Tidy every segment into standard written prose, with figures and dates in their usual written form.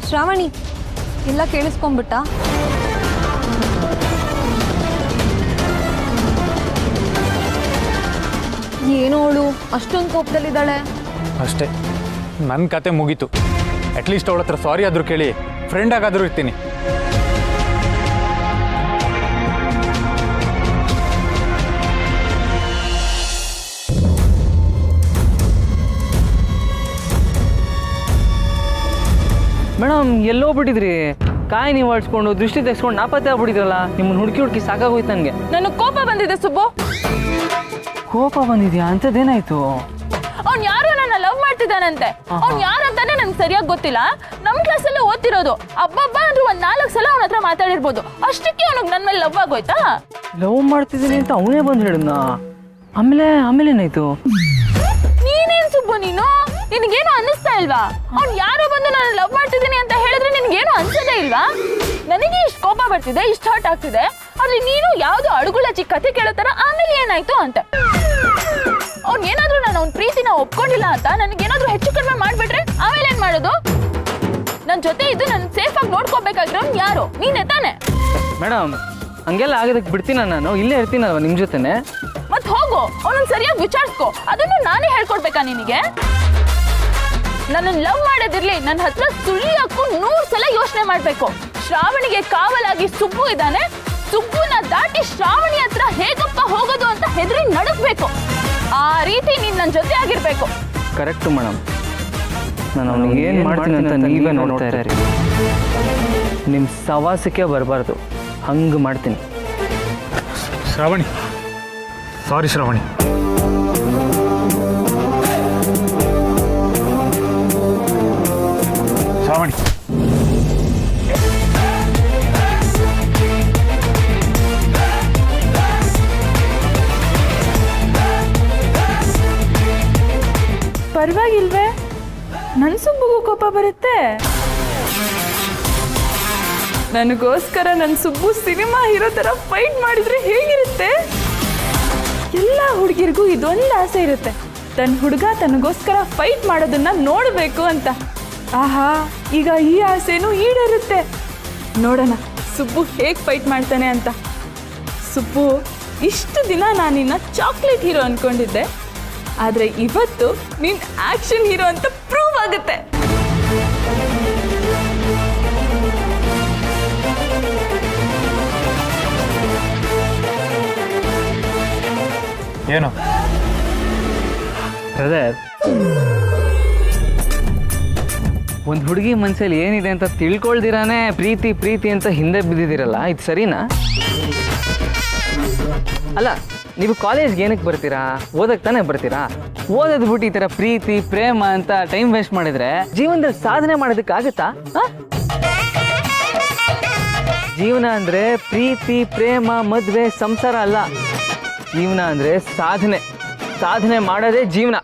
ಶ್ರಾವಣಿ ಎಲ್ಲ ಕೇಳಿಸ್ಕೊಂಡ್ಬಿಟ್ಟ? ಏನೋ ಅವಳು ಅಷ್ಟೊಂದು ಕೋಪದಲ್ಲಿದ್ದಾಳೆ. ಅಷ್ಟೇ, ನನ್ನ ಕತೆ ಮುಗೀತು. ಅಟ್ಲೀಸ್ಟ್ ಅವಳ ಹತ್ರ ಸಾರಿ ಆದರೂ ಕೇಳಿ ಫ್ರೆಂಡ್ ಆಗಾದರೂ ಇರ್ತೀನಿ. ಮೇಡಮ್ ಎಲ್ಲೋ ಬಿಟ್ಟಿದ್ರಿ? ಕಾಯಿ ನೀವು ಆಡ್ಸ್ಕೊಂಡು ದೃಷ್ಟಿ ತೆಗೆಸ್ಕೊಂಡು ನಾಪತ್ತೆ ಆಗ್ಬಿಟ್ಟಿದ್ರಲ್ಲ. ನಿಮ್ಮನ್ನು ಹುಡುಕಿ ಹುಡುಕಿ ಸಾಕಾಗೋಯ್ತು ನನಗೆ. ನನಗೆ ಕೋಪ ಬಂದಿದೆ ಸುಬ್ಬು. ಕೋಪ ಬಂದಿದ್ಯಾ? ಅಂಥದ್ದೇನಾಯ್ತು? ಅವ್ನು ಯಾರು ನನ್ನ ಲವ್ ಮಾಡ್ತಿದ್ದಾನಂತೆ. ಅವ್ನು ಯಾರು ಅಂತಾನೆ ನಂಗೆ ಸರಿಯಾಗಿ ಗೊತ್ತಿಲ್ಲ. ನಮ್ಮ ಕ್ಲಾಸಲ್ಲಿ ಓದ್ತಿರೋದು. ಅಬ್ಬಬ್ಬ ಅಂದ್ರೆ ಒಂದ್ 4 ಸಲ ಅವನ ಹತ್ರ ಮಾತಾಡಿರ್ಬೋದು. ಅಷ್ಟಕ್ಕೆ ಅವನಿಗೆ ನನ್ನ ಮೇಲೆ ಲವ್ ಆಗೋಯ್ತಾ? ಲವ್ ಮಾಡ್ತಿದ್ದೀನಿ ಅಂತ ಅವನೇ ಬಂದು ಹೇಳಿದ್ನ. ಆಮೇಲೆ ಏನಾಯ್ತು? ನೀನೇನ್ ಸುಬ್ಬು ನೀನು? ನಿನಗೇನು ಅನ್ನಿಸ್ತಾ ಇಲ್ವಾ? ಅವ್ನು ಯಾರೋ ಬಂದು ನಾನು ಲವ್ ಮಾಡ್ತಿದ್ದೀನಿ ಅಂತ ಹೇಳಿದ್ರೆ ನಿನಗೇನು ಅನ್ಸೋದೇ ಇಲ್ವಾ? ನನಗೆ ಇಷ್ಟು ಕೋಪ ಬರ್ತಿದೆ, ಇಷ್ಟು ಹರ್ಟ್ ಆಗ್ತಿದೆ, ಆದ್ರೆ ನೀನು ಯಾವ್ದು ಅಡುಗುಳಚ್ಚಿ ಕತೆ ಕೇಳೋ ತರ ಆಮೇಲೆ ಏನಾಯ್ತು ಅಂತ. ಅವ್ನ್ ಏನಾದ್ರು ನಾನು ಅವ್ನ ಪ್ರೀತಿನ ಒಪ್ಕೊಂಡಿಲ್ಲ ಅಂತ ನನಗೇನಾದ್ರೂ ಹೆಚ್ಚು ಕಡಿಮೆ ಮಾಡ್ಬಿಟ್ರೆ ಆಮೇಲೆ ಏನ್ ಮಾಡೋದು? ನನ್ನ ಜೊತೆ ಇದ್ದು ನನ್ನ ಸೇಫ್ ಆಗಿ ನೋಡ್ಕೋಬೇಕಾಗಿರೋನ್ ಯಾರು? ನೀನೇ ತಾನೆ? ಮೇಡಮ್ ಹಂಗೆಲ್ಲ ಆಗೋದಕ್ಕೆ ಬಿಡ್ತೀನ? ನಾನು ಇಲ್ಲೇ ಇರ್ತೀನಲ್ವ ನಿಮ್ಮ ಜೊತೆನೆ. ಮತ್ ಹೋಗು, ಅವನನ್ನ ಸರಿಯಾಗಿ ವಿಚಾರಿಸ್ಕೊ. ಅದನ್ನು ನಾನೇ ಹೇಳ್ಕೊಡ್ಬೇಕಾ ನಿನಗೆ? ನನ್ನನ್ನು ಲವ್ ಮಾಡೋದಿರ್ಲಿ, ನನ್ನ ಹತ್ರ ಸುಳ್ಳಿಯಾಕು 100 ಸಲ ಯೋಚನೆ ಮಾಡ್ಬೇಕು. ಶ್ರಾವಣಿಗೆ ಕಾವಲಾಗಿ ಸುಬ್ಬು ಇದ್ದಾನೆ. ಸುಬ್ಬುನ ದಾಟಿ ಶ್ರಾವಣಿ ಹತ್ರ ಹೇಗಪ್ಪ ಹೋಗೋದು ಅಂತ ಹೆದರಿ ನಡುಕ್ಬೇಕು. ಆ ರೀತಿ ನೀನ್ ನನ್ನ ಜೊತೆ ಆಗಿರ್ಬೇಕು. Correct madam. ನಾನು ಅವನಿಗೆ ಏನು ಮಾಡ್ತೀನಿ ಅಂತ ನೀವೇ ನೋಡ್ತಾ ಇರಿ. ನಿಮ್ಮ ಸವಾಸಕ್ಕೆ ಬರಬಾರ್ದು, ಹಂಗೆ ಮಾಡ್ತೀನಿ. ಶ್ರಾವಣಿ, ಸಾರಿ ಶ್ರಾವಣಿ. ಶ್ರಾವಣಿ, ಪರವಾಗಿಲ್ವೇ? ನನ್ನ ಸುಬ್ಬುಗೂ ಕೋಪ ಬರುತ್ತೆ. ನನಗೋಸ್ಕರ ನನ್ನ ಸುಬ್ಬು ಸಿನಿಮಾ ಹೀರೋ ತರ ಫೈಟ್ ಮಾಡಿದ್ರೆ ಹೇಗಿರುತ್ತೆ? ಎಲ್ಲ ಹುಡುಗಿರಿಗೂ ಇದೊಂದು ಆಸೆ ಇರುತ್ತೆ, ತನ್ನ ಹುಡುಗ ತನಗೋಸ್ಕರ ಫೈಟ್ ಮಾಡೋದನ್ನ ನೋಡಬೇಕು ಅಂತ. ಆಹಾ, ಈಗ ಈ ಆಸೆನೂ ಈಡೇರುತ್ತೆ. ನೋಡೋಣ ಸುಬ್ಬು ಹೇಗೆ ಫೈಟ್ ಮಾಡ್ತಾನೆ ಅಂತ. ಸುಬ್ಬು, ಇಷ್ಟು ದಿನ ನಾನಿನ್ನ ಚಾಕ್ಲೇಟ್ ಹೀರೋ ಅನ್ಕೊಂಡಿದ್ದೆ, ಆದರೆ ಇವತ್ತು ನೀನು ಆಕ್ಷನ್ ಹೀರೋ ಅಂತ ಪ್ರೂವ್ ಆಗುತ್ತೆ. ಏನು ಬ್ರದರ್, ಒಂದು ಹುಡುಗಿ ಮನಸ್ಸಲ್ಲಿ ಏನಿದೆ ಅಂತ ತಿಳ್ಕೊಳ್ದಿರಾನೆ ಪ್ರೀತಿ ಪ್ರೀತಿ ಅಂತ ಹಿಂದೆ ಬಿದ್ದಿದ್ದೀರಲ್ಲ, ಇದು ಸರಿನಾ? ಅಲ್ಲ, ನೀವು ಕಾಲೇಜ್ಗೆ ಏನಕ್ಕೆ ಬರ್ತೀರಾ? ಓದಕ್ಕೆ ತಾನೇ ಬರ್ತೀರಾ? ಓದೋದು ಬಿಟ್ಟು ಈ ಥರ ಪ್ರೀತಿ ಪ್ರೇಮ ಅಂತ ಟೈಮ್ ವೇಸ್ಟ್ ಮಾಡಿದ್ರೆ ಜೀವನದಲ್ಲಿ ಸಾಧನೆ ಮಾಡೋದಕ್ಕಾಗತ್ತಾ? ಜೀವನ ಅಂದರೆ ಪ್ರೀತಿ ಪ್ರೇಮ ಮದುವೆ ಸಂಸಾರ ಅಲ್ಲ. ಜೀವನ ಅಂದರೆ ಸಾಧನೆ. ಸಾಧನೆ ಮಾಡೋದೇ ಜೀವನ.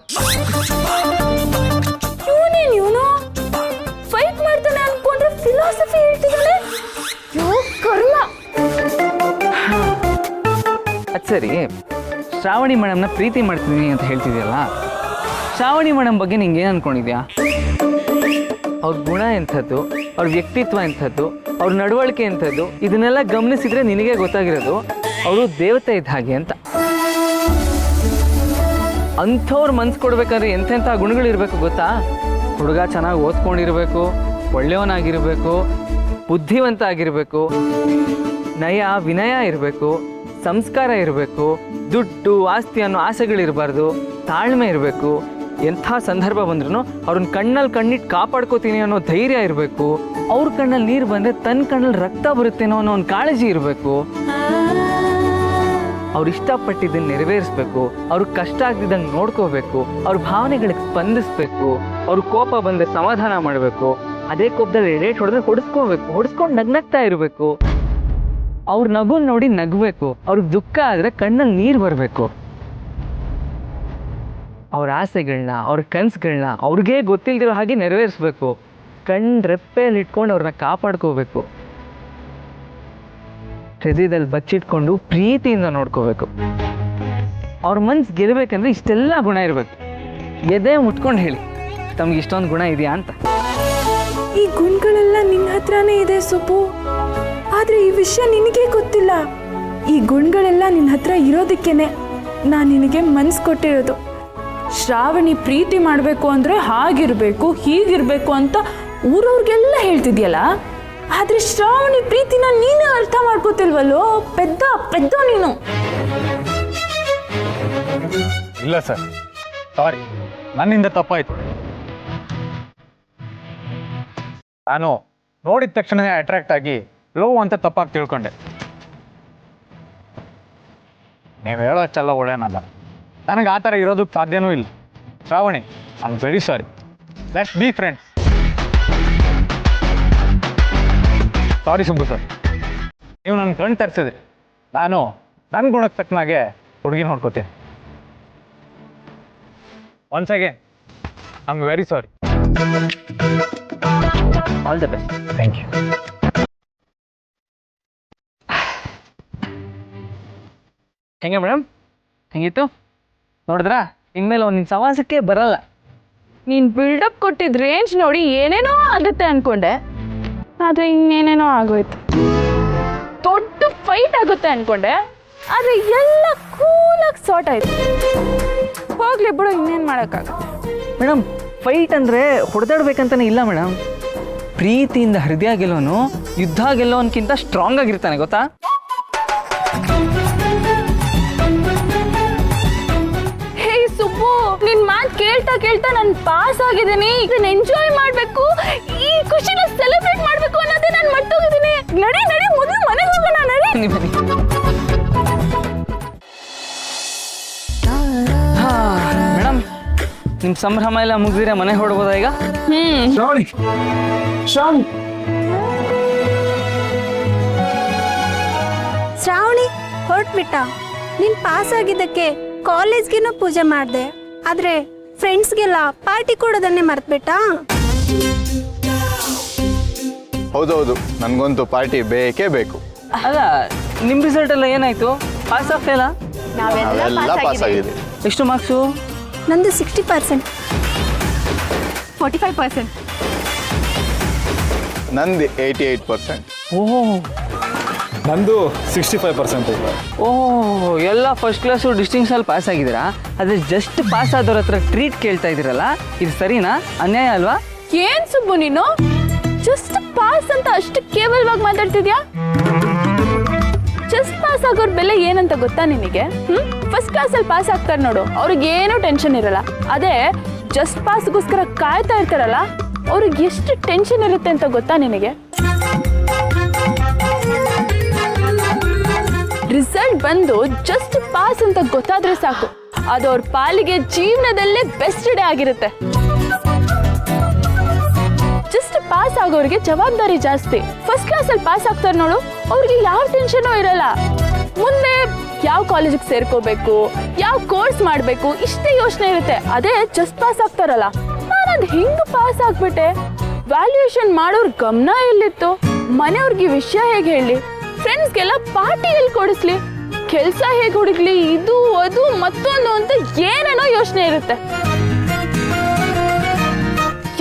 ಇವನು ಫೈಟ್ ಮಾಡ್ತಾನೆ ಅನ್ಕೊಂಡ್ರೆ ಫಿಲಾಸಫಿ ಹೇಳ್ತಿದ್ದಾನೆ. ಕರ್ಮ. ಅದು ಸರಿ, ಶ್ರಾವಣಿ ಮೇಡಮ್ನ ಪ್ರೀತಿ ಮಾಡ್ತೀನಿ ಅಂತ ಹೇಳ್ತಿದ್ಯಲ್ಲ, ಶ್ರಾವಣಿ ಮೇಡಮ್ ಬಗ್ಗೆ ನಿಂಗೆ ಏನು ಅನ್ಕೊಂಡಿದ್ಯಾ? ಅವ್ರ ಗುಣ ಎಂಥದ್ದು, ಅವ್ರ ವ್ಯಕ್ತಿತ್ವ ಎಂಥದ್ದು, ಅವ್ರ ನಡವಳಿಕೆ ಎಂಥದ್ದು, ಇದನ್ನೆಲ್ಲ ಗಮನಿಸಿದ್ರೆ ನಿನಗೆ ಗೊತ್ತಾಗಿರೋದು ಅವರು ದೇವತೆ ಇದ್ದ ಹಾಗೆ ಅಂತ. ಅಂಥವ್ರು ಮನ್ಸು ಕೊಡ್ಬೇಕಾದ್ರೆ ಎಂತೆಂಥ ಗುಣಗಳಿರ್ಬೇಕು ಗೊತ್ತಾ? ಹುಡುಗ ಚೆನ್ನಾಗಿ ಓದ್ಕೊಂಡಿರ್ಬೇಕು, ಒಳ್ಳೆಯವನಾಗಿರ್ಬೇಕು, ಬುದ್ಧಿವಂತ ಆಗಿರಬೇಕು, ನಯ ವಿನಯ ಇರಬೇಕು, ಸಂಸ್ಕಾರ ಇರಬೇಕು, ದುಡ್ಡು ಆಸ್ತಿ ಅನ್ನೋ ಆಸೆಗಳಿರಬಾರ್ದು, ತಾಳ್ಮೆ ಇರಬೇಕು, ಎಂಥ ಸಂದರ್ಭ ಬಂದ್ರೂ ಅವ್ರನ್ನ ಕಣ್ಣಲ್ಲಿ ಕಣ್ಣಿಟ್ಟು ಕಾಪಾಡ್ಕೋತೀನಿ ಅನ್ನೋ ಧೈರ್ಯ ಇರಬೇಕು, ಅವ್ರ ಕಣ್ಣಲ್ಲಿ ನೀರು ಬಂದರೆ ತನ್ನ ಕಣ್ಣಲ್ಲಿ ರಕ್ತ ಬರುತ್ತೇನೋ ಅನ್ನೋ ಒಂದು ಕಾಳಜಿ ಇರಬೇಕು, ಅವ್ರು ಇಷ್ಟಪಟ್ಟಿದ್ದನ್ನು ನೆರವೇರಿಸ್ಬೇಕು, ಅವ್ರಿಗೆ ಕಷ್ಟ ಆಗ್ತಿದ್ದಂಗೆ ನೋಡ್ಕೋಬೇಕು, ಅವ್ರ ಭಾವನೆಗಳಿಗೆ ಸ್ಪಂದಿಸ್ಬೇಕು, ಅವ್ರ ಕೋಪ ಬಂದರೆ ಸಮಾಧಾನ ಮಾಡಬೇಕು, ಅದೇ ಕೋಪದಲ್ಲಿ ರೇಟ್ ಹೊಡೆದ್ರೆ ಹೊಡೆಸ್ಕೊಂಡು ನಗ್ನಗ್ತಾ ಇರಬೇಕು, ಅವ್ರ ನಗು ನೋಡಿ ನಗಬೇಕು, ಅವ್ರಿಗೆ ದುಃಖ ಆದರೆ ಕಣ್ಣಲ್ಲಿ ನೀರು ಬರಬೇಕು, ಅವ್ರ ಆಸೆಗಳನ್ನ ಅವ್ರ ಕನಸುಗಳನ್ನ ಅವ್ರಿಗೇ ಗೊತ್ತಿಲ್ದಿರೋ ಹಾಗೆ ನೆರವೇರಿಸ್ಬೇಕು, ರೆಪ್ಪೆಯಲ್ಲಿ ಇಟ್ಕೊಂಡು ಅವ್ರನ್ನ ಕಾಪಾಡ್ಕೋಬೇಕು, ಹೃದಯದಲ್ಲಿ ಬಚ್ಚಿಟ್ಕೊಂಡು ಪ್ರೀತಿಯಿಂದ ನೋಡ್ಕೋಬೇಕು. ಅವ್ರ ಮನ್ಸು ಗೆಲ್ಲಬೇಕಂದ್ರೆ ಇಷ್ಟೆಲ್ಲ ಗುಣ ಇರಬೇಕು. ಎದೆ ಮುಟ್ಕೊಂಡು ಹೇಳಿ, ತಮ್ಗೆ ಇಷ್ಟೊಂದು ಗುಣ ಇದೆಯಾ ಅಂತ. ಈ ಗುಣಗಳೆಲ್ಲ ನಿನ್ನ ಹತ್ರನೇ ಇದೆ ಸುಬ್ಬು. ಆದ್ರೆ ಈ ವಿಷಯ ನಿನಗೆ ಗೊತ್ತಿಲ್ಲ. ಈ ಗುಣಗಳೆಲ್ಲ ನಿನ್ನ ಹತ್ರ ಇರೋದಕ್ಕೇನೆ ನಾನು ನಿನಗೆ ಮನ್ಸು ಕೊಟ್ಟಿರೋದು. ಶ್ರಾವಣಿ ಪ್ರೀತಿ ಮಾಡಬೇಕು ಅಂದರೆ ಹಾಗಿರಬೇಕು ಹೀಗಿರಬೇಕು ಅಂತ ಊರವ್ರಿಗೆಲ್ಲ ಹೇಳ್ತಿದ್ಯಲ್ಲ. ಆದರೆ ಶ್ರಾವಣಿ ಪ್ರೀತಿನ ನೀನೇ ಅರ್ಥ ಮಾಡ್ಕೋತಿಲ್ವಲ್ಲೋ. ಪೆದ್ದ ಪೆದ್ದ ನೀನು. ಇಲ್ಲ ಸರ್, ಸಾರಿ, ನನ್ನಿಂದ ತಪ್ಪಾಯಿತು. ನಾನು ನೋಡಿದ ತಕ್ಷಣ ಅಟ್ರಾಕ್ಟ್ ಆಗಿ ಲವ್ ಅಂತ ತಪ್ಪಾಗಿ ತಿಳ್ಕೊಂಡೆ. ನೀವು ಹೇಳೋಷ್ಟೆಲ್ಲ ಒಳ್ಳೆಯನಲ್ಲ. ನನಗೆ ಆ ಥರ ಇರೋದಕ್ಕೆ ಸಾಧ್ಯನೂ ಇಲ್ಲ. Shravani, I am very sorry. Let's be friends. Sorry Subbu sir, ನೀವು ನನ್ನ ಕಣ್ಣು ತರಿಸಿದ್ರಿ. ನಾನು ನನ್ನ ಗುಣಕ್ಕೆ ತಕ್ಕನಾಗೆ ಹುಡುಗಿ ನೋಡ್ಕೋತೀನಿ. Once again I am very sorry. All the best. Thank you. ಹೆಂಗೆ ಮೇಡಮ್, ಹೆಂಗಿತ್ತು ನೋಡಿದ್ರಾ? ಇನ್ಮೇಲೆ ನಿನ್ನ ಸವಾಸಕ್ಕೆ ಬರಲ್ಲ. ನೀನು ಬಿಲ್ಡಪ್ ಕೊಟ್ಟಿದ್ದ ರೇಂಜ್ ನೋಡಿ ಏನೇನೋ ಆಗುತ್ತೆ ಅನ್ಕೊಂಡೆ, ಆದರೆ ಇನ್ನೇನೇನೋ ಆಗೋಯ್ತು. ದೊಡ್ಡ ಫೈಟ್ ಆಗುತ್ತೆ ಅನ್ಕೊಂಡೆ, ಆದರೆ ಎಲ್ಲ ಕೂಲಾಗಿ ಸಾರ್ಟ್ ಆಯ್ತು. ಹೋಗ್ಲಿ ಬಿಡು, ಇನ್ನೇನು ಮಾಡೋಕ್ಕಾಗುತ್ತೆ. ಮೇಡಮ್, ಫೈಟ್ ಅಂದರೆ ಹೊಡೆದಾಡ್ಬೇಕಂತಾನೆ ಇಲ್ಲ ಮೇಡಮ್. ಪ್ರೀತಿಯಿಂದ ಹೃದಯ ಗೆಲ್ಲೋನು ಯುದ್ಧ ಗೆಲ್ಲೋನ್ಕಿಂತ ಸ್ಟ್ರಾಂಗ್ ಆಗಿರ್ತಾನೆ, ಗೊತ್ತಾ? ಹೇ ಸುಬ್ಬು, ನಿನ್ ಮಾತು ಕೇಳ್ತಾ ಕೇಳ್ತಾ ನಾನು ಪಾಸ್ ಆಗಿದ್ದೀನಿ. ಇದನ್ನ ಎಂಜಾಯ್ ಮಾಡಬೇಕು, ಈ ಖುಷಿನ ಸೆಲೆಬ್ರೇಟ್ ಮಾಡಬೇಕು ಅನ್ನೋದೇ ನಾನು ಮರ್ತೋಗಿದ್ದೀನಿ. ನಡಿ ನಡಿ, ಮೊದಲು ಮನೆಗೆ ಹೋಗೋಣ. ನಡಿ ಬನ್ನಿ. ಮೇಡಮ್, ನಿಮ್ಮ ಸಂಭ್ರಮ ಎಲ್ಲ ಮುಗಿದಿರೆ ಮನೆ ಹೊಡ್ಬೋದಾ ಈಗ? ಶ್ರಾವಣಿ, ಶ್ರಾವಣಿ, ಶ್ರಾವಣಿ ಹೊರಟ್ಬಿಟ್ಟ. ನೀನ್ ಪಾಸ್ ಆಗಿದ್ದಕ್ಕೆ ಕಾಲೇಜ್ಗೇನೋ ಪೂಜೆ ಮಾಡಿದೆ, ಆದ್ರೆ ಫ್ರೆಂಡ್ಸ್ಗೆಲ್ಲ ಪಾರ್ಟಿ ಕೊಡೋದನ್ನೇ ಮರ್ತ್ಬಿಟ್ಟಾ? ಹೌದೌದು, ನನಗಂತೂ ಪಾರ್ಟಿ ಬೇಕೇ ಬೇಕು. ಅಲ್ಲ, ನಿಮ್ಮ ರಿಸಲ್ಟ್ ಎಲ್ಲ ಏನಾಯ್ತು? ಪಾಸ್ ಆಗ್ತಾ ನಾವೆಲ್ಲ ಪಾಸ್ ಆಗಿದೆ. ಎಷ್ಟು ಮಾರ್ಕ್ಸು? ನಂದು 60%. 45%. ನಂದು 88%. ಓಹೋ ನಂದು 65%. ಓಹ್, ಎಲ್ಲ ಫಸ್ಟ್ ಕ್ಲಾಸು ಡಿಸ್ಟಿಂಕ್ಷನಲ್ಲಿ ಪಾಸ್ ಆಗಿದ್ದೀರಾ. ಆದರೆ ಜಸ್ಟ್ ಪಾಸ್ ಆದವ್ರ ಹತ್ರ ಟ್ರೀಟ್ ಕೇಳ್ತಾ ಇದ್ದೀರಲ್ಲ, ಇದು ಸರಿನಾ? ಅನ್ಯಾಯ ಅಲ್ವಾ? ಏನ್ ಸುಬ್ಬು ನೀನು ಜಸ್ಟ್ ಪಾಸ್ ಅಂತ ಅಷ್ಟು ಕೇವಲವಾಗಿ ಮಾತಾಡ್ತಿದ್ಯಾ? ಜಸ್ಟ್ ಪಾಸ್ ಆಗೋರ್ ಬೆಲೆ ಏನಂತ ಗೊತ್ತಾ ನಿನಗೆ? ಫಸ್ಟ್ ಕ್ಲಾಸಲ್ಲಿ ಪಾಸ್ ಆಗ್ತಾರೆ ನೋಡು, ಅವ್ರಿಗೆ ಏನೂ ಟೆನ್ಷನ್ ಇರಲ್ಲ. ಅದೇ ಜಸ್ಟ್ ಪಾಸ್ಗೋಸ್ಕರ ಕಾಯ್ತಾ ಇರ್ತಾರಲ್ಲ, ಅವ್ರಿಗೆ ಎಷ್ಟು ಟೆನ್ಷನ್ ಇರುತ್ತೆ ಅಂತ ಗೊತ್ತಾ ನಿನಗೆ? ರಿಸಲ್ಟ್ ಬಂದು ಜಸ್ಟ್ ಪಾಸ್ ಅಂತ ಗೊತ್ತಾದ್ರೆ ಸಾಕು, ಅದು ಅವ್ರ ಪಾಲಿಗೆ ಜೀವನದಲ್ಲೇ ಬೆಸ್ಟ್ ಡೇ ಆಗಿರುತ್ತೆ. ಜಸ್ಟ್ ಪಾಸ್ ಆಗೋರಿಗೆ ಜವಾಬ್ದಾರಿ ಜಾಸ್ತಿ. ಫಸ್ಟ್ ಕ್ಲಾಸಲ್ಲಿ ಪಾಸ್ ಆಗ್ತಾರೆ ನೋಡು, ಅವ್ರಿಗೆ ಯಾವ ಟೆನ್ಷನೂ ಇರಲ್ಲ. ಮುಂದೆ ಯಾವ ಕಾಲೇಜಿಗೆ ಸೇರ್ಕೋಬೇಕು, ಯಾವ ಕೋರ್ಸ್ ಮಾಡಬೇಕು, ಇಷ್ಟೇ ಯೋಚನೆ ಇರುತ್ತೆ. ಅದೇ ಜಸ್ಟ್ ಪಾಸ್ ಆಗ್ತಾರಲ್ಲ, ನಾನದು ಹೆಂಗೆ ಪಾಸ್ ಆಗ್ಬಿಟ್ಟೆ, ವ್ಯಾಲ್ಯೂಯೇಷನ್ ಮಾಡೋರ್ ಗಮನ ಎಲ್ಲಿತ್ತು, ಮನೆಯವ್ರಿಗೆ ವಿಷಯ ಹೇಗೆ ಹೇಳಿ, ಫ್ರೆಂಡ್ಸ್ಗೆಲ್ಲ ಪಾರ್ಟಿ ಎಲ್ಲಿ ಕೊಡಿಸ್ಲಿ, ಕೆಲಸ ಹೇಗೆ ಹುಡುಕ್ಲಿ, ಇದು ಅದು ಮತ್ತೊಂದು ಅಂತ ಏನೇನೋ ಯೋಚನೆ ಇರುತ್ತೆ.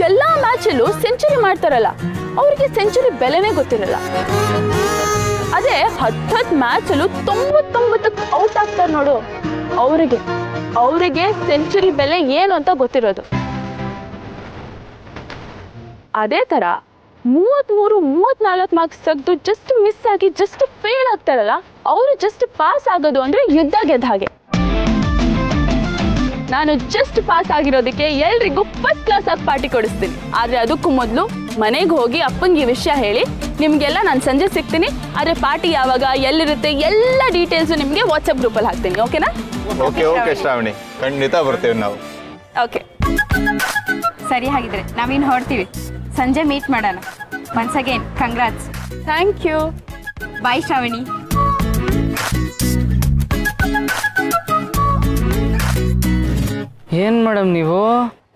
ಎಲ್ಲ ಮ್ಯಾಚಲ್ಲೂ ಸೆಂಚುರಿ ಮಾಡ್ತಾರಲ್ಲ, ಅವ್ರಿಗೆ ಸೆಂಚುರಿ ಬೆಲೆನೇ ಗೊತ್ತಿರಲ್ಲ. ಅದೇ 10 ಮ್ಯಾಚಲ್ಲೂ 99 ಔಟ್ ಆಗ್ತಾರೆ ನೋಡು, ಅವರಿಗೆ ಸೆಂಚುರಿ ಬೆಲೆ ಏನು ಅಂತ ಗೊತ್ತಿರೋದು. ಅದೇ ಥರ 33-34 ಮಾರ್ಕ್ಸ್ ತೆಗೆದು ಜಸ್ಟ್ ಮಿಸ್ ಆಗಿ ಜಸ್ಟ್ ಫೇಲ್ ಆಗ್ತಾರಲ್ಲ, ಅವರು ಜಸ್ಟ್ ಪಾಸ್ ಆಗೋದು ಅಂದರೆ ಯುದ್ಧ ಗೆದ್ದ ಹಾಗೆ. ನಾನು ಜಸ್ಟ್ ಪಾಸ್ ಆಗಿರೋದಕ್ಕೆ ಎಲ್ರಿಗೂ ಫಸ್ಟ್ ಕ್ಲಾಸ್ ಆಗಿ ಪಾರ್ಟಿ ಕೊಡಿಸ್ತೀನಿ. ಆದರೆ ಅದಕ್ಕೂ ಮೊದಲು ಮನೆಗೆ ಹೋಗಿ ಅಪ್ಪಂಗೆ ಈ ವಿಷಯ ಹೇಳಿ ನಿಮಗೆಲ್ಲ ನಾನು ಸಂಜೆ ಸಿಗ್ತೀನಿ. ಆದರೆ ಪಾರ್ಟಿ ಯಾವಾಗ ಎಲ್ಲಿರುತ್ತೆ ಎಲ್ಲ ಡೀಟೇಲ್ಸು ನಿಮಗೆ ವಾಟ್ಸಪ್ ಗ್ರೂಪಲ್ಲಿ ಹಾಕ್ತೀನಿ. ಓಕೆನಾ? ಓಕೆ ಶ್ರಾವಣಿ, ಖಂಡಿತ ಬರ್ತೇವೆ ನಾವು. ಓಕೆ, ಸರಿ, ಹಾಗಿದ್ರೆ ನಾವಿನ್ನು ಹೊರಡ್ತೀವಿ. ಸಂಜೆ ಮೀಟ್ ಮಾಡೋಣ. Once again congrats. Thank you. Bye Shravani. ಏನು ಮೇಡಮ್, ನೀವು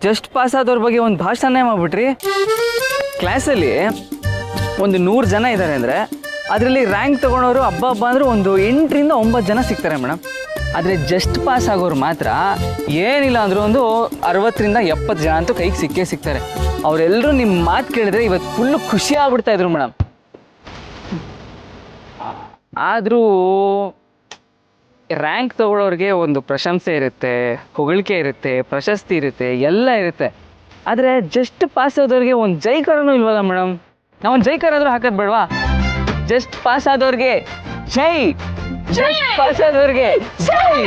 ಜಸ್ಟ್ ಪಾಸ್ ಆದವ್ರ ಬಗ್ಗೆ ಒಂದು ಭಾಷಣ ಮಾಡ್ಬಿಟ್ರಿ. ಕ್ಲಾಸಲ್ಲಿ ಒಂದು 100 ಜನ ಇದ್ದಾರೆ ಅಂದರೆ ಅದರಲ್ಲಿ ರ್ಯಾಂಕ್ ತೊಗೊಳೋರು ಹಬ್ಬ ಅಂದರೆ ಒಂದು 8ರಿಂದ 9 ಜನ ಸಿಗ್ತಾರೆ ಮೇಡಮ್. ಆದರೆ ಜಸ್ಟ್ ಪಾಸ್ ಆಗೋರು ಮಾತ್ರ ಏನಿಲ್ಲ ಅಂದರೂ ಒಂದು 60ರಿಂದ 70 ಜನ ಅಂತೂ ಕೈಗೆ ಸಿಕ್ಕೇ ಸಿಗ್ತಾರೆ. ಅವರೆಲ್ಲರೂ ನಿಮ್ಮ ಮಾತು ಕೇಳಿದ್ರೆ ಇವತ್ತು ಫುಲ್ಲು ಖುಷಿ ಆಗ್ಬಿಡ್ತಾ ಇದ್ರು ಮೇಡಮ್. ಆದರೂ ರ್ಯಾಂಕ್ ತಗೊಳ್ಳೋರಿಗೆ ಒಂದು ಪ್ರಶಂಸೆ ಇರುತ್ತೆ, ಹೊಗಳಿಕೆ ಇರುತ್ತೆ, ಪ್ರಶಸ್ತಿ ಇರುತ್ತೆ, ಎಲ್ಲ ಇರುತ್ತೆ. ಆದರೆ ಜಸ್ಟ್ ಪಾಸ್ ಆದವ್ರಿಗೆ ಒಂದು ಜೈಕಾರನೂ ಇಲ್ವಲ್ಲ ಮೇಡಮ್? ನಾವೊಂದು ಜೈಕಾರ ಆದರೂ ಹಾಕೋದು ಬೇಡವಾ? ಜಸ್ಟ್ ಪಾಸ್ ಆದವ್ರಿಗೆ ಜೈ, ಜಸ್ಟ್ ಪಾಸ್ ಆದವ್ರಿಗೆ ಜೈ.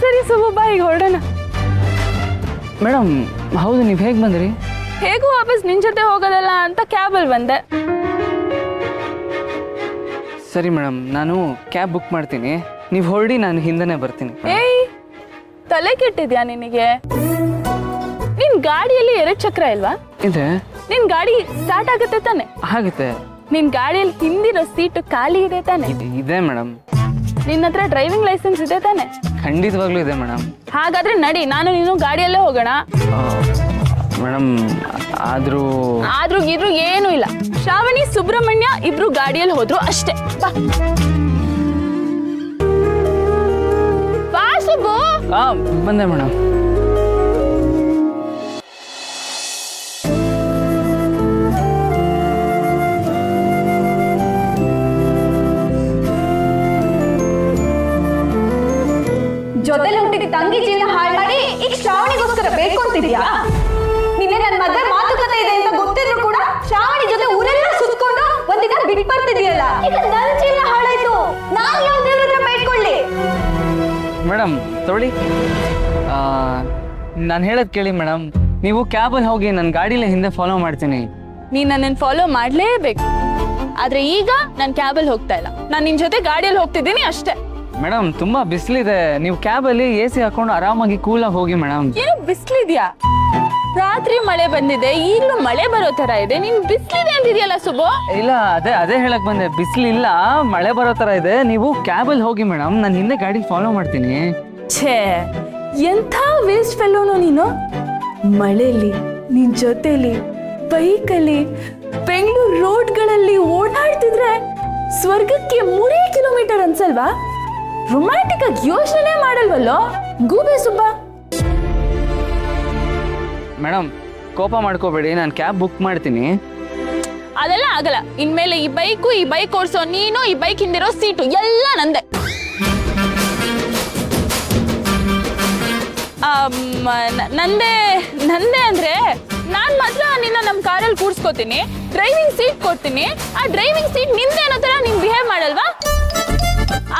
ಸರಿ ಸುಬ್ಬು ಬಾ, ಈಗ ಹೊರಡೋಣ. ಮೇಡಮ್ ಹೌದು, ನೀವು ಹೇಗೆ ಬಂದ್ರಿ? ಹೇಗೂ ವಾಪಸ್ ನಿನ್ ಜೊತೆ ಹೋಗೋದಲ್ಲ ಅಂತ ಕ್ಯಾಬಲ್ಲಿ ಬಂದೆ. ಸರಿ ಮೇಡಮ್, ನಾನು ಕ್ಯಾಬ್ ಬುಕ್ ಮಾಡ್ತೀನಿ, ನೀವು ಹೊರಡಿ, ನಾನು ಹಿಂದೆನೇ ಬರ್ತೀನಿ. ಏಯ್, ತಲೆ ಕೆಟ್ಟಿದ್ಯಾ ನಿನಗೆ? ನಿನ್ ಗಾಡಿಯಲ್ಲಿ 2 ಚಕ್ರ ಇಲ್ವಾ? ಇದೆ. ನಿನ್ ಗಾಡಿ ಸ್ಟಾರ್ಟ್ ಆಗುತ್ತೆ ತಾನೆ? ಆಗುತ್ತೆ. ನಿನ್ ಗಾಡಿಯಲ್ಲಿ ಹಿಂದಿರೋ ಸೀಟು ಖಾಲಿ ಇದೆ ತಾನೆ? ಇದೆ ಮೇಡಮ್. ನಿನ್ನ ಹತ್ರ ಡ್ರೈವಿಂಗ್ ಲೈಸೆನ್ಸ್ ಇದೆ ತಾನೆ? ಖಂಡಿತವಾಗ್ಲೂ ಇದೆ ಮೇಡಮ್. ಹಾಗಾದ್ರೆ ನಡಿ, ನಾನು ನೀನು ಗಾಡಿಯಲ್ಲೇ ಹೋಗೋಣ. ಮೇಡಮ್ ಆದ್ರೂ ಗೀದ್ರು ಏನೂ ಇಲ್ಲ. ಶ್ರಾವಣಿ, ಸುಬ್ರಹ್ಮಣ್ಯ ಇಬ್ರು ಗಾಡಿಯಲ್ಲಿ ಹೋದ್ರು ಅಷ್ಟೇ. ಬಾ ಸುಬ್ಬು. ಬಂದೆ ಮೇಡಮ್. ಜೊತೆಲಿ ಹುಟ್ಟಿದ ತಂಗಿ ಜೀವನ ಹಾಳು ಮಾಡಿ ಈಗ ಶ್ರಾವಣಿಗೋಸ್ಕರ ಬೇಕು ಅಂತಿದ್ಯಾ? ನಿನ್ನೆ ನನ್ನ ಮದುವೆ ಮಾತುಕತೆ ಇದೆ ಅಂತ ಗೊತ್ತಿದ್ರು ಕೂಡ ಶ್ರಾವಣಿ ಜೊತೆ ಊರೆಲ್ಲ ಸುತ್ಕೊಂಡು ಒಂದಿನ ಬಿಟ್ಟು ಬರ್ತಿದ್ಯಲ್ಲ. ಈಗ ನನ್ನ ಜೀವನ ಹಾಳಾಯ್ತು, ನಾನು ಯಾವ ದೇವ್ರ ಹತ್ರ ಬೇಡ್ಕೊಳ್ಳಿ? ಮೇಡಮ್ ತೊಗೊಳ್ಳಿ. ನಾನು ಹೇಳೋದು ಕೇಳಿ ಮೇಡಮ್, ನೀವು ಕ್ಯಾಬಲ್ಲಿ ಹೋಗಿ ನನ್ನ ಗಾಡಿಲೇ ಹಿಂದೆ ಫಾಲೋ ಮಾಡ್ತೀನಿ. ನೀನ್ ನನ್ನನ್ನು ಫಾಲೋ ಮಾಡ್ಲೇಬೇಕು. ಆದ್ರೆ ಈಗ ನಾನು ಕ್ಯಾಬಲ್ಲಿ ಹೋಗ್ತಾ ಇಲ್ಲ, ನಾನು ನಿನ್ ಜೊತೆ ಗಾಡಿಯಲ್ಲಿ ಹೋಗ್ತಿದ್ದೀನಿ ಅಷ್ಟೇ. ಮೇಡಮ್ ತುಂಬಾ ಬಿಸಿಲಿದೆ, ನೀವು ಕ್ಯಾಬಲ್ಲಿ AC ಹಾಕೊಂಡು ಆರಾಮಾಗಿ ಕೂಲಾಗಿ ಹೋಗಿ ಮೇಡಮ್. ಏನು ಬಿಸಿಲಿದ್ಯಾ? ರಾತ್ರಿ ಮಳೆ ಬಂದಿದೆ, ಈಗಲೂ ಮಳೆ ಬರೋ ತರ ಇದೆ, ನೀನ್ ಬಿಸಿಲಿದೆ ಅಂತಿದ್ಯಲ್ಲ ಸುಬ್ಬು. ಇಲ್ಲ, ಅದೇ ಹೇಳಕ್ ಬಂದೆ, ಬಿಸಿಲಿಲ್ಲ, ಮಳೆ ಬರೋ ತರ ಇದೆ. ನೀವು ಕ್ಯಾಬಲ್ಲಿ ಹೋಗಿ ಮೇಡಮ್, ನಾನು ಹಿಂದೆ ಗಾಡಿ ಫಾಲೋ ಮಾಡ್ತೀನಿ. ಛೇ, ಎಂಥ ವೇಸ್ಟ್ ಫೆಲ್ಲೋನು ನೀನು. ಮಳೆಲಿ ನಿನ್ ಜೊತೆಲಿ ಬೈಕಲ್ಲಿ ಬೆಂಗಳೂರು ರೋಡ್ಗಳಲ್ಲಿ ಓಡಾಡ್ತಿದ್ರೆ ಸ್ವರ್ಗಕ್ಕೆ 3 ಕಿಲೋಮೀಟರ್ ಅನ್ಸಲ್ವಾ? ರೊಮ್ಯಾಂಟಿಕ್ ಆಗಿ ಯೋಚನೆ ಮಾಡಲ್ವಲ್ಲೋ ಗೂಬೆ ಸುಬ್ಬ. ಮೇಡಮ್ ಕೋಪ ಮಾಡ್ಕೋಬೇಡಿ, ನಾನು ಕ್ಯಾಬ್ ಬುಕ್ ಮಾಡ್ತೀನಿ. ಅದೆಲ್ಲ ಆಗಲ್ಲ. ಇನ್ಮೇಲೆ ಈ ಬೈಕ್ ಓಡಿಸೋ ನೀನು, ಈ ಬೈಕ್ ಹಿಂದಿರೋ ಸೀಟು ಎಲ್ಲ ನಂದೆ. ನಂದೇ ಅಂದ್ರೆ ನಾನ್ ಮಾತ್ರ ನಿನ್ನ ನಮ್ಮ ಕಾರಲ್ಲಿ ಕೂರ್ಸ್ಕೋತೀನಿ, ಡ್ರೈವಿಂಗ್ ಸೀಟ್ ಕೊಡ್ತೀನಿ. ಆ ಡ್ರೈವಿಂಗ್ ಸೀಟ್ ನಿಂದೆ ಅನ್ನೋ ತರ ನೀನ್ ಬಿಹೇವ್ ಮಾಡಲ್ವಾ?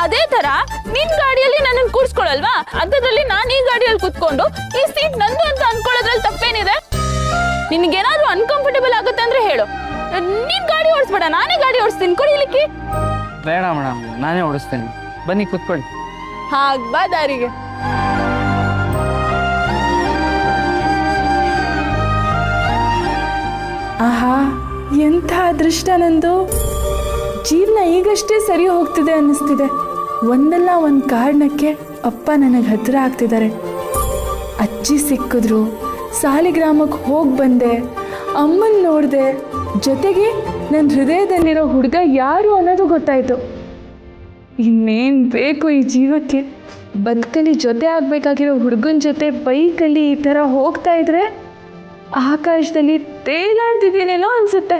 ಅದೇ ತರ ನಿನ್ ಗಾಡಿಯಲ್ಲಿ ನನ್ನನ್ನು ಕೂರ್ಸ್ಕೊಳಲ್ವಾ? ಅಂಥದ್ರಲ್ಲಿ ನಾನು ಈ ಗಾಡಿಯಲ್ಲಿ ಕೂತ್ಕೊಂಡು ಈ ಸೀಟ್ ನಂದು ಅಂತ ಅನ್ಕೊಳ್ಳೋದ್ರಲ್ಲಿ ತಪ್ಪೇನಿದೆ? ನಿನ್ಗೇನಾದ್ರೂ ಅನ್ಕಂಫರ್ಟೇಬಲ್ ಆಗುತ್ತೆ ಅಂದ್ರೆ ಹೇಳು, ನೀನ್ ಗಾಡಿ ಓಡಿಸ್ಬೇಡ, ನಾನೇ ಗಾಡಿ ಓಡಿಸ್ತೀನಿ. ಕೊಡಿ ಇಲ್ಲಿಕ್ಕೆ. ಬೇಡ ಮೇಡಮ್, ನಾನೇ ಓಡಿಸ್ತೀನಿ, ಬನ್ನಿ ಕೂತ್ಕೊಳ್ಳಿ. ಹಾಗ್ ಬಾ ದಾರಿಗೆ. ಆಹಾ, ಎಂಥ ಅದೃಷ್ಟ ನಂದು. ಜೀವನ ಈಗಷ್ಟೇ ಸರಿ ಹೋಗ್ತಿದೆ ಅನ್ನಿಸ್ತಿದೆ. ಒಂದಲ್ಲ ಒಂದು ಕಾರಣಕ್ಕೆ ಅಪ್ಪ ನನಗೆ ಹತ್ತಿರ ಆಗ್ತಿದ್ದಾರೆ. ಅಜ್ಜಿ ಸಿಕ್ಕಿದ್ರು, ಸಾಲಿಗ್ರಾಮಕ್ಕೆ ಹೋಗಿ ಬಂದೆ, ಅಮ್ಮನ ನೋಡಿದೆ, ಜೊತೆಗೆ ನನ್ನ ಹೃದಯದಲ್ಲಿರೋ ಹುಡುಗ ಯಾರು ಅನ್ನೋದು ಗೊತ್ತಾಯಿತು. ಇನ್ನೇನು ಬೇಕು ಈ ಜೀವಕ್ಕೆ? ಬದುಕಲ್ಲಿ ಜೊತೆ ಆಗಬೇಕಾಗಿರೋ ಹುಡುಗನ ಜೊತೆ ಬೈಕಲ್ಲಿ ಈ ಥರ ಹೋಗ್ತಾ ಇದ್ರೆ ಆಕಾಶದಲ್ಲಿ ತೇಲಾಡ್ತಿದ್ದೀನೇನೋ ಅನಿಸುತ್ತೆ.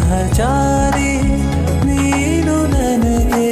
ಸಹಚಾರಿ ನೀನು ನನಗೆ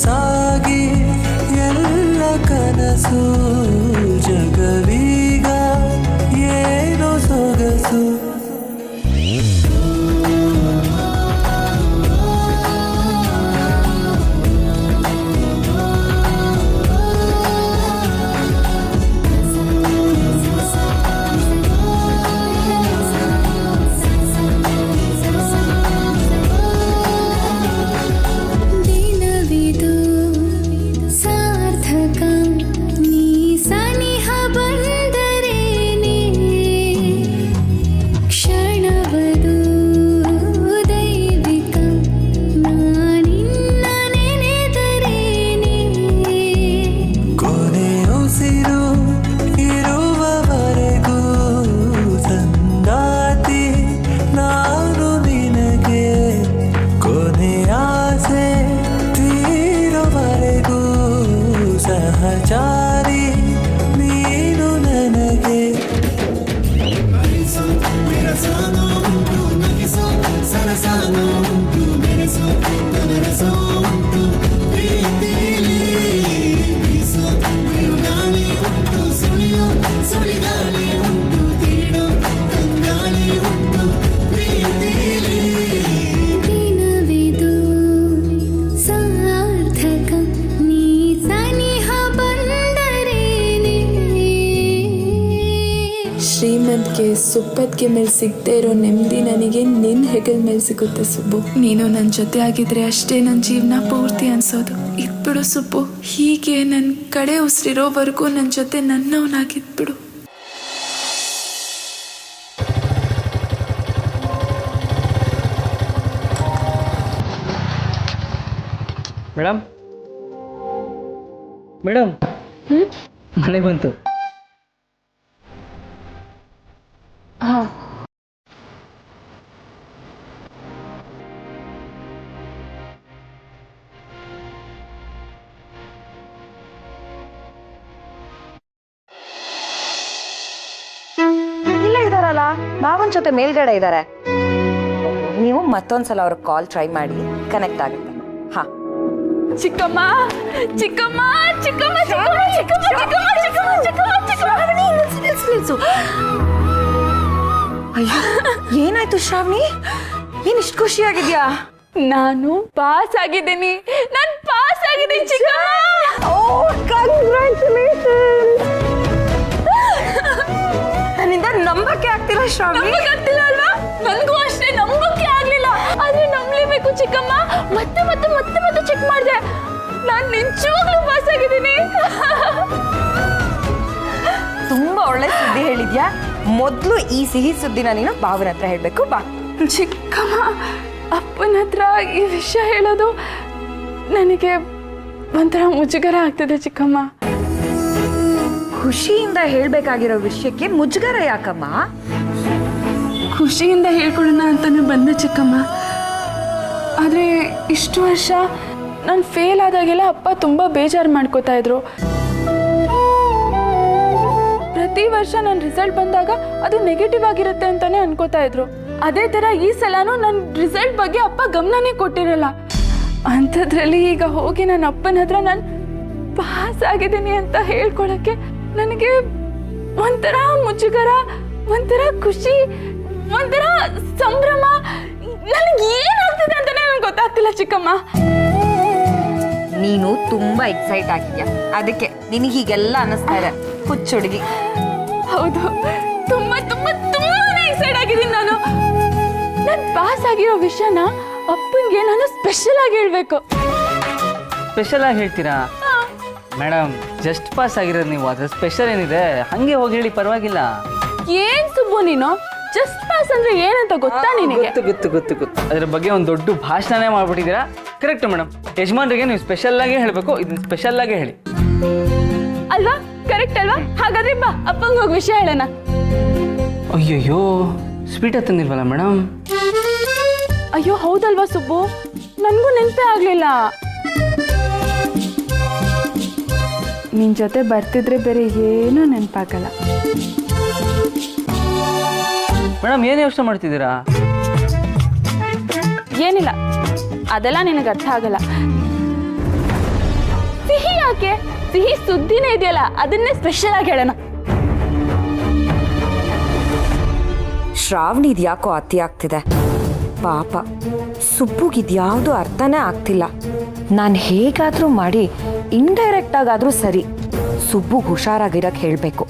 ಸಾಗಿ ಎಲ್ಲ ಕನಸು ಜಗವೀಗ ಏನು ಸೊಗಸು ಸಹಚಾರಿ ನೀನು ನನಗೆ ಶ್ರೀಮಂತಿಗೆ ಸುಪ್ಪತ್ತಿಗೆ ಮೇಲೆ ಸಿಗದೆ ಇರೋ ನೆಮ್ಮದಿ ನನಗೆ ನಿನ್ನ ಹೆಗಲ ಮೇಲೆ ಸಿಗುತ್ತೆ ಸುಬ್ಬು. ನೀನು ನನ್ನ ಜೊತೆ ಆಗಿದ್ರೆ ಅಷ್ಟೇ ನನ್ನ ಜೀವನ ಪೂರ್ತಿ ಅನ್ಸೋದು. ಇದ್ಬಿಡು ಸುಬ್ಬು, ಹೀಗೆ ನನ್ನ ಕಡೆ ಉಸಿರಿರೋವರೆಗೂ ನನ್ನ ಜೊತೆ ನನ್ನವನಾಗಿದ್ಬಿಡು. ಮೇಡಮ್ ಮೇಡಮ್ ಮನೆ ಬಂತು. ಹಾಂ ಇಲ್ಲೇ ಇದಾರಲ್ಲ, ಮಾವನ್ ಜೊತೆ ಮೇಲ್ಗಡೆ ಇದ್ದಾರೆ. ನೀವು ಮತ್ತೊಂದ್ಸಲ ಅವ್ರಿಗೆ ಕಾಲ್ ಟ್ರೈ ಮಾಡಿ, ಕನೆಕ್ಟ್ ಆಗುತ್ತೆ. ಹಾ ಚಿಕ್ಕಮ್ಮ ಚಿಕ್ಕಮ್ಮ ಚಿಕ್ಕಮ್ಮ ಚಿಕ್ಕಮ್ಮ ಚಿಕ್ಕಮ್ಮ ಚಿಕ್ಕಮ್ಮ ಚಿಕ್ಕಮ್ಮ ಚಿಕ್ಕಮ್ಮ. ಅಯ್ಯೋ, ಏನಾಯ್ತು ಶ್ರಾವಣಿ? ಏನ್ ಇಷ್ಟು ಖುಷಿಯಾಗಿದ್ಯಾ? ನಾನು ಪಾಸ್ ಆಗಿದ್ದೀನಿ. ನಾನು ಪಾಸ್ ಆಗಿದ್ದೀನಿ ಚಿಕ್ಕಮ್ಮ. ಓ, ಕಂಗ್ರ್ಯಾಚುಲೇಷನ್. ನನ್ನಿಂದ ನಂಬಕ್ಕೆ ಆಗ್ತಿಲ್ಲ ಶ್ರಾವಣಿ. ಆಗ್ತಿಲ್ಲ ಅಲ್ವಾ? ನನಗೂ ಅಷ್ಟೇ ನಂಬಕ್ಕೆ ಆಗ್ಲಿಲ್ಲ. ಆದ್ರೆ ನಂಬಲೇಬೇಕು ಚಿಕ್ಕಮ್ಮ. ಮತ್ತೆ ಮತ್ತೆ ಮತ್ತೆ ಮತ್ತೆ ಚೆಕ್ ಮಾಡಿದೆ. ನಾನು ನಿಜವಾಗ್ಲೂ ಪಾಸ್ ಆಗಿದ್ದೀನಿ. ತುಂಬಾ ಒಳ್ಳೆ ಸುದ್ದಿ ಹೇಳಿದ್ಯಾ. ಮೊದ್ಲು ಈ ಸಿಹಿ ಸುದ್ದಿನ ನೀನು ಬಾವನ ಹತ್ರ ಹೇಳ್ಬೇಕು. ಬಾ. ಚಿಕ್ಕಮ್ಮ, ಅಪ್ಪನ ಹತ್ರ ಈ ವಿಷಯ ಹೇಳೋದು ನನಗೆ ಒಂಥರ ಮುಜುಗರ ಆಗ್ತದೆ ಚಿಕ್ಕಮ್ಮ. ಖುಷಿಯಿಂದ ಹೇಳ್ಬೇಕಾಗಿರೋ ವಿಷಯಕ್ಕೆ ಮುಜುಗರ ಯಾಕಮ್ಮ? ಖುಷಿಯಿಂದ ಹೇಳ್ಕೊಳ್ಳೋಣ ಅಂತಾನೆ ಬಂದೆ ಚಿಕ್ಕಮ್ಮ. ಆದರೆ ಇಷ್ಟು ವರ್ಷ ನಾನು ಫೇಲ್ ಆದಾಗೆಲ್ಲ ಅಪ್ಪ ತುಂಬ ಬೇಜಾರು ಮಾಡ್ಕೋತಾ ಇದ್ರು. ಪ್ರತಿ ವರ್ಷ ನನ್ನ ರಿಸಲ್ಟ್ ಬಂದಾಗ ಅದು ನೆಗೆಟಿವ್ ಆಗಿರುತ್ತೆ ಅಂತಾನೆ ಅನ್ಕೋತಾ ಇದ್ರು. ಅದೇ ತರ ಈ ಸಲನೂ ನನ್ನ ರಿಸಲ್ಟ್ ಬಗ್ಗೆ ಅಪ್ಪ ಗಮನನೇ ಕೊಟ್ಟಿರಲ್ಲ. ಅಂಥದ್ರಲ್ಲಿ ಈಗ ಹೋಗಿ ನನ್ನ ಅಪ್ಪನ ಹತ್ರ ನಾನು ಪಾಸ್ ಆಗಿದ್ದೀನಿ ಅಂತ ಹೇಳ್ಕೊಳಕ್ಕೆ ನನಗೆ ಒಂಥರ ಮುಜುಗರ, ಒಂಥರ ಖುಷಿ, ಒಂಥರ ಸಂಭ್ರಮ. ನನಗೆ ಏನಾಗ್ತಿದೆ ಅಂತಾನೆ ನನಗೆ ಗೊತ್ತಾಗ್ತಿಲ್ಲ ಚಿಕ್ಕಮ್ಮ. ನೀನು ತುಂಬಾ ಎಕ್ಸೈಟ್ ಆಗಿದ್ಯಾ, ಅದಕ್ಕೆ ನಿನಗೆ ಹೀಗೆಲ್ಲ ಅನ್ನಿಸ್ತಾ ಇದೆ ಹುಚ್ಚು ಹುಡುಗಿ. ಹೌದು, ತುಂಬಾ ತುಂಬಾ ತುಂಬಾನೇ ಎಕ್ಸೈಟ್ ಆಗಿದ್ದೀನಿ ನಾನು. ನಾನು ಪಾಸ್ ಆಗಿರೋ ವಿಷಯನ ಅಪ್ಪನಿಗೆ ನಾನು ಸ್ಪೆಷಲ್ ಆಗಿ ಹೇಳ್ಬೇಕು. ಸ್ಪೆಷಲ್ ಆಗಿ ಹೇಳ್ತೀರಾ ಮೇಡಮ್? ಜಸ್ಟ್ ಪಾಸ್ ಆಗಿರೋದು ನೀವು, ಅದ್ರ ಸ್ಪೆಷಲ್ ಏನಿದೆ? ಹಂಗೆ ಹೋಗಿ ಹೇಳಿ, ಪರವಾಗಿಲ್ಲ. ಏನ್ ಸುಬ್ಬು ನೀನು, ಜಸ್ಟ್ ಪಾಸ್ ಅಂದ್ರೆ ಏನಂತ ಗೊತ್ತಾ ನಿನಗೆ? ಗೊತ್ತು. ಅದ್ರ ಬಗ್ಗೆ ಒಂದು ದೊಡ್ಡ ಭಾಷಣನೇ ಮಾಡ್ಬಿಟ್ಟಿದ್ದೀರಾ. ಕರೆಕ್ಟ್ ಮೇಡಮ್, ಯಜಮಾನ್ರಿಗೆ ನೀವು ಸ್ಪೆಷಲ್ ಆಗಿ ಹೇಳಬೇಕು, ಇದನ್ನ ಸ್ಪೆಷಲ್ ಆಗಿ ಹೇಳಿ. ಅಲ್ವಾ? ಕರೆಕ್ಟ್ ಅಲ್ವಾ? ಹಾಗಾದ್ರೆ ಬಾ ಅಪ್ಪಂಗೆ ಹೋಗಿ ವಿಷಯ ಹೇಳೋಣ. ಅಯ್ಯಯ್ಯೋ, ಸ್ವೀಟ್ ತಂದಿಲ್ವಲ್ಲ ಮೇಡಮ್? ಅಯ್ಯೋ ಹೌದಲ್ವಾ ಸುಬ್ಬು, ನನಗೂ ನೆನಪೇ ಆಗ್ಲಿಲ್ಲ. ನಿನ್ ಜೊತೆ ಬರ್ತಿದ್ರೆ ಬೇರೆ ಏನೂ ನೆನಪಾಗಲ್ಲ. ಮೇಡಮ್ ಏನು ಯೋಚನೆ ಮಾಡ್ತಿದ್ದೀರಾ? ಏನಿಲ್ಲ, ಅದೆಲ್ಲ ನಿನಗೆ ಅರ್ಥ ಆಗಲ್ಲ. ಸಿಹಿ ಯಾಕೆ? ಸಿಹಿ ಸುದ್ದಿನೇ ಇದೆಯಲ್ಲ, ಅದನ್ನೇ ಸ್ಪೆಷಲ್ ಆಗಿ ಹೇಳೋಣ. ಶ್ರಾವಣಿದ್ ಯಾಕೋ ಅತಿ ಆಗ್ತಿದೆ ಪಾಪ. ಸುಬ್ಬುಗಿದ್ಯಾವುದು ಅರ್ಥನೇ ಆಗ್ತಿಲ್ಲ. ನಾನು ಹೇಗಾದರೂ ಮಾಡಿ ಇಂಡೈರೆಕ್ಟ್ ಆಗಾದರೂ ಸರಿ ಸುಬ್ಬುಗೆ ಹುಷಾರಾಗಿರಕ್ಕೆ ಹೇಳಬೇಕು.